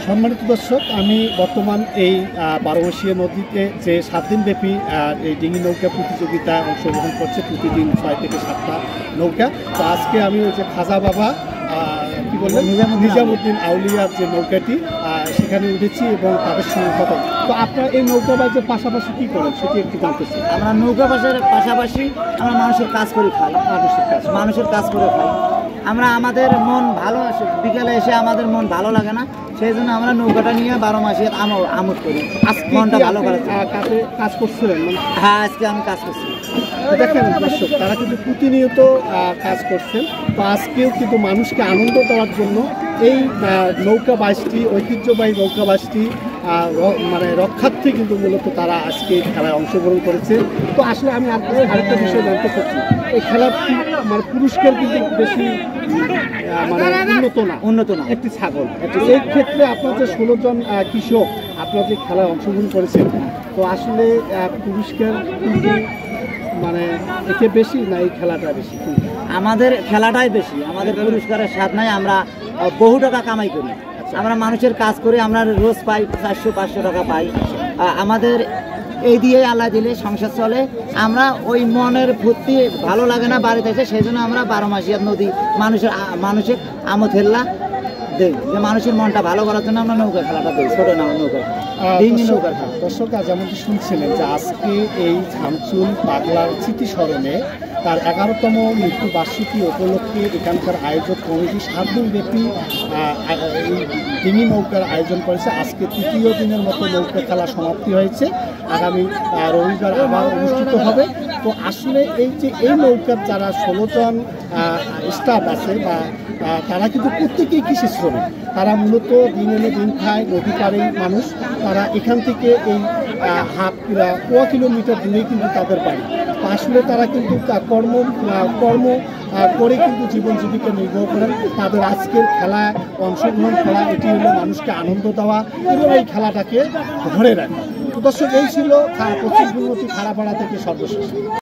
সম্মানিত দর্শক, আমি বর্তমান এই বারোমাসিয়া নদীতে যে 7 দিনব্যাপী এই ডিঙি নৌকা প্রতিযোগিতায় অংশগ্রহণ করছে, প্রতিদিন 6 থেকে 7টা নৌকা। তো আজকে আমি ওই যে খাজা বাবা কি বললেন নিজামুদ্দিন আউলিয়ার যে নৌকাটি সেখানে উঠেছি এবং তাদের সঙ্গে কথা। তো আপনারা এই নৌকাবাজের পাশাপাশি কী করেন সেটি একটু জানতে চাই। আমরা নৌকাবাজের পাশাপাশি আমরা মানুষের কাজ করে খাই, মানুষের কাজ করে খাই। আমরা আমাদের মন ভালো, বিকেলে এসে আমাদের মন ভালো লাগে না, সেই জন্য আমরা নৌকাটা নিয়ে 12 মাসে আমোদ করি, মনটা ভালো করে। কাজ করছিলেন? হ্যাঁ, আজকে আমি কাজ করছি। দেখেন দর্শক, তারা কিন্তু প্রতিনিয়ত কাজ করছেন। তো আজকেও কিন্তু মানুষকে আনন্দ দেওয়ার জন্য এই নৌকাবাসটি, ঐতিহ্যবাহী নৌকাবাসটি মানে রক্ষার্থে কিন্তু মূলত তারা আজকে খেলায় অংশগ্রহণ করেছে। তো আসলে আমি আরেকটা বিষয় জানতে চাচ্ছি, এই খেলার মানে পুরস্কার কিন্তু বেশি মানে উন্নত না একটি ছাগল। এই ক্ষেত্রে আপনার যে 16 জন কৃষক আপনার যে খেলায় অংশগ্রহণ করেছেন, তো আসলে পুরস্কার কিন্তু মানে এতে বেশি না এই খেলাটা বেশি? আমাদের খেলাটাই বেশি, আমাদের পুরস্কারের স্বাদ নাই। আমরা বহু টাকা কামাই করি, আমরা মানুষের কাজ করি, আমরা রোজ পাই 400-500 টাকা পাই। আমাদের এই দিয়ে আল্লাহ দিলে সংসার চলে। আমরা ওই মনের ফুর্তি ভালো লাগে না বাড়িতে এসে, সেই জন্য আমরা 12 মাসিয়া নদী মানুষের আমোদ হেল্লা দেই, যে মানুষের মনটা ভালো করার জন্য আমরা নৌকা খেলাটা দিই, ছোটো নৌকা নৌকার খেলা। দর্শক, যেমনটি শুনছিলেন যে আজকে এই ঝামচুল পাগলার স্মৃতিস্মরণে তার 11তম মৃত্যুবার্ষিকী উপলক্ষে এখানকার আয়োজক কমিটি 7 দিনব্যাপী এই ডিঙি নৌকার আয়োজন করেছে। আজকে 3য় দিনের মতো নৌকা খেলা সমাপ্তি হয়েছে, আগামী রবিবার আবার অনুষ্ঠিত হবে। তো আসলে এই যে এই নৌকার যারা 16 জন স্টাফ আছে বা তারা কিন্তু প্রত্যেকেই কৃষি শ্রমিক, তারা মূলত দিন এনে দিন খায়, নদী পাড়েই মানুষ। তারা এখান থেকে এই পোয়া কিলোমিটার দূরেই কিন্তু তাদের বাড়ি। আসলে তারা কিন্তু কর্ম করে কিন্তু জীবন জীবিকা নির্বাহ করেন। তাদের আজকের খেলায় অংশগ্রহণ করা, এটি হলো মানুষকে আনন্দ দেওয়া এবং এই খেলাটাকে ধরে রাখা। তো দর্শক, এই ছিল পশ্চিম খাড়াপাড়া থেকে সর্বশেষ।